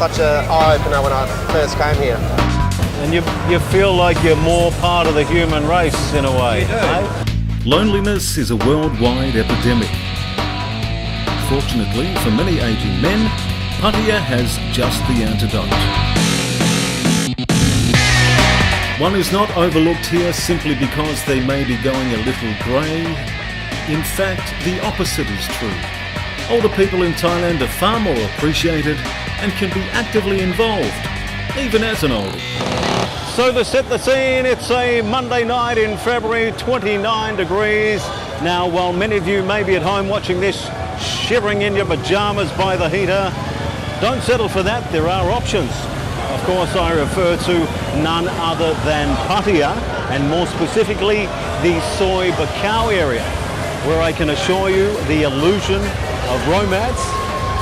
such an eye-opener when I first came here. And you feel like you're more part of the human race in a way. You do. Eh? Loneliness is a worldwide epidemic. Fortunately for many ageing men, Pattaya has just the antidote. One is not overlooked here simply because they may be going a little grey. In fact, the opposite is true. Older people in Thailand are far more appreciated and can be actively involved, even as an oldie. So to set the scene, it's a Monday night in February, 29 degrees. Now, while many of you may be at home watching this, shivering in your pyjamas by the heater, don't settle for that, there are options. Of course, I refer to none other than Pattaya, and more specifically, the Soi Buakhao area, where I can assure you the illusion of romance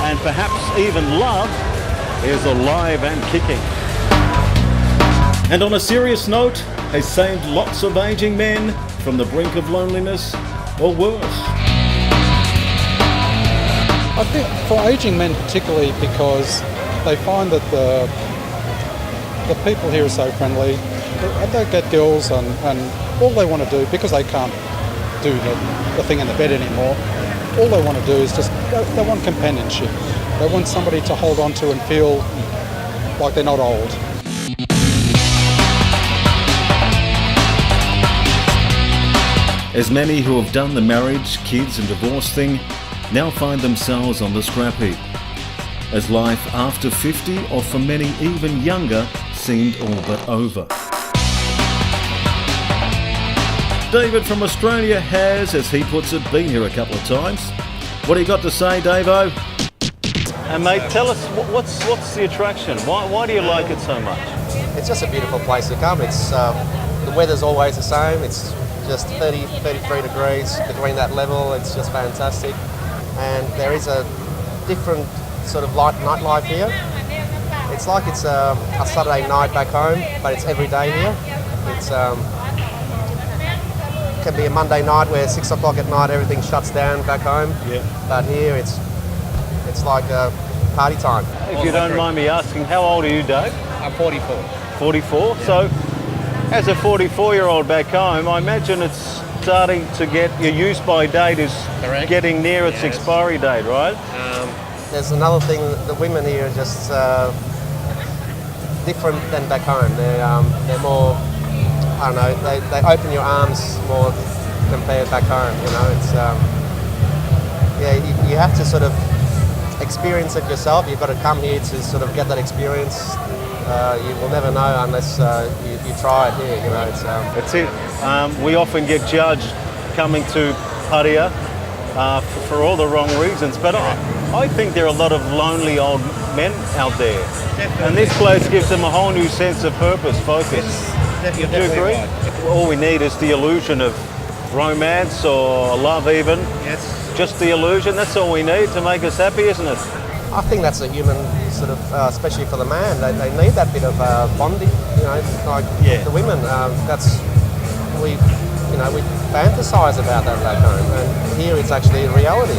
and perhaps even love is alive and kicking. And on a serious note, has saved lots of ageing men from the brink of loneliness or worse. I think for ageing men particularly, because they find that the people here are so friendly. They get girls and all they want to do, because they can't do the thing in the bed anymore, all they want to do is just, they want companionship. They want somebody to hold on to and feel like they're not old. As many who have done the marriage, kids and divorce thing now find themselves on the scrap heap, as life after 50, or for many even younger, seemed all but over. David from Australia has, as he puts it, been here a couple of times. What do you got to say, Davo? And mate, tell us, what's the attraction? Why do you like it so much? It's just a beautiful place to come. It's the weather's always the same. It's just 33 degrees between that level. It's just fantastic. And there is a different sort of nightlife here. It's like it's a Saturday night back home, but it's every day here. It's can be a Monday night where 6 o'clock at night everything shuts down back home. Yeah. But here it's like a party time. If you don't mind me asking, how old are you, Dave? I'm 44. 44? Yeah. So, as a 44-year-old back home, I imagine it's starting to get, your use by date is Correct. Getting near its expiry date, right? There's another thing, the women here are just different than back home. They're more, I don't know, they open your arms more compared back home, you know. It's, you have to sort of experience it yourself. You've got to come here to sort of get that experience. You will never know unless you try it here, you know. That's it. We often get judged coming to Pattaya for all the wrong reasons, but I think there are a lot of lonely old men out there. Definitely. And this place gives them a whole new sense of purpose, focus. Do you agree? Right. All we need is the illusion of romance or love even. Yes. Just the illusion, that's all we need to make us happy, isn't it? I think that's a human sort of, especially for the man, they need that bit of bonding, you know, like the women. We fantasize about that back home, and here it's actually a reality.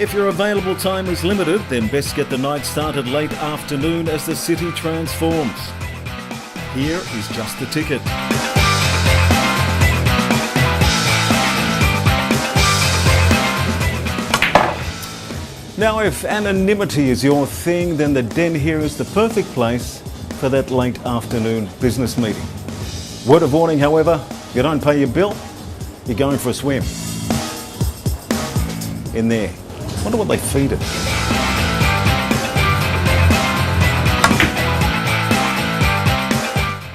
If your available time is limited, then best get the night started late afternoon as the city transforms. Here is just the ticket. Now, if anonymity is your thing, then the den here is the perfect place for that late afternoon business meeting. Word of warning, however, if you don't pay your bill, you're going for a swim. In there. Wonder what they feed it.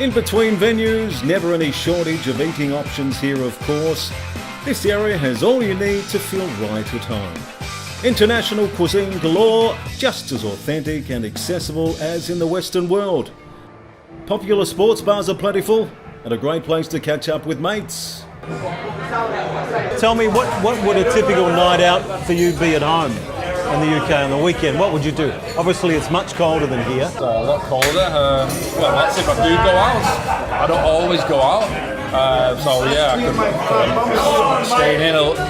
In between venues, never any shortage of eating options here, of course. This area has all you need to feel right at home. International cuisine galore, just as authentic and accessible as in the Western world. Popular sports bars are plentiful and a great place to catch up with mates. Tell me, what would a typical night out for you be at home in the UK on the weekend? What would you do? Obviously it's much colder than here. A lot colder. Well, that's if I do go out. I don't always go out. So yeah, I could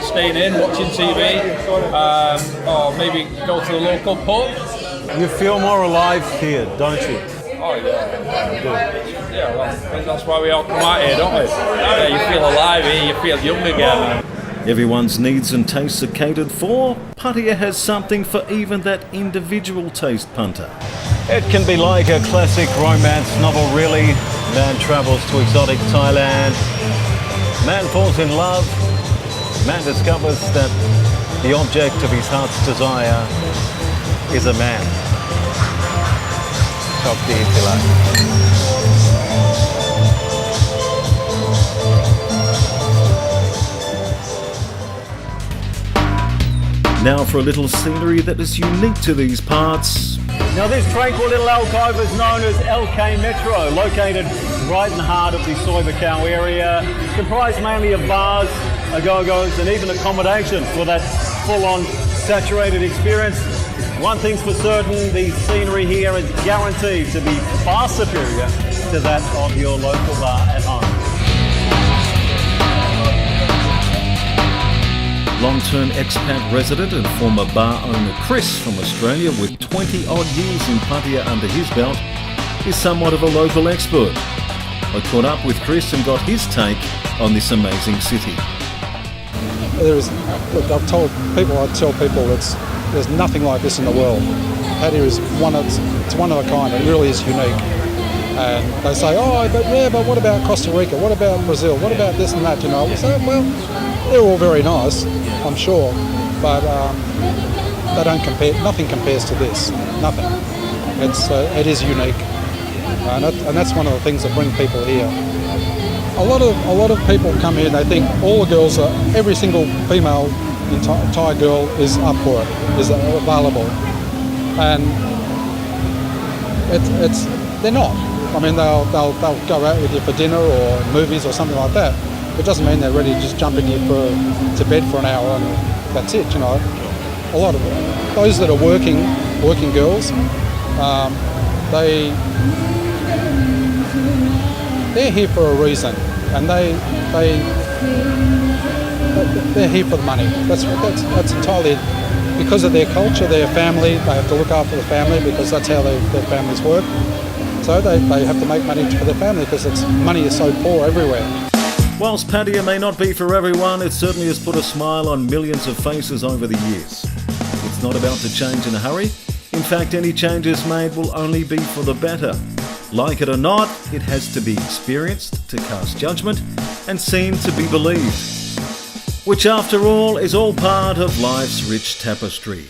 staying in, watching TV, or maybe go to the local pub. You feel more alive here, don't you? Oh yeah, yeah. Well, I think that's why we all come out here, don't we? Yeah, you feel alive here, you feel young again. Everyone's needs and tastes are catered for. Pattaya has something for even that individual taste punter. It can be like a classic romance novel, really. Man travels to exotic Thailand. Man falls in love. Man discovers that the object of his heart's desire is a man. Chok di sila. Now for a little scenery that is unique to these parts. Now this tranquil little alcove is known as LK Metro, located right in the heart of the Soi Buakhao area. It's comprised mainly of bars, agogos and even accommodation for that full-on saturated experience. One thing's for certain, the scenery here is guaranteed to be far superior to that of your local bar at home. Long-term expat resident and former bar owner Chris from Australia, with 20 odd years in Pattaya under his belt, is somewhat of a local expert. I caught up with Chris and got his take on this amazing city. I tell people there's nothing like this in the world. Pattaya is one of a kind. It really is unique. And they say, but what about Costa Rica? What about Brazil? What about this and that? You know, we say, well, they're all very nice, I'm sure, but they don't compare. Nothing compares to this. Nothing. It is unique, and that's one of the things that bring people here. A lot of people come here and they think all the girls every single female Thai girl is up for it, is available, and they're not. I mean, they'll go out with you for dinner or movies or something like that. It doesn't mean they're ready to just jump in here to bed for an hour and that's it. You know, a lot of those that are working girls, they're here for a reason, and they're here for the money. That's entirely because of their culture, their family. They have to look after the family because that's how their families work. So they have to make money for their family because money is so poor everywhere. Whilst Pattaya may not be for everyone, it certainly has put a smile on millions of faces over the years. It's not about to change in a hurry. In fact, any changes made will only be for the better. Like it or not, it has to be experienced to cast judgment and seen to be believed. Which, after all, is all part of life's rich tapestry.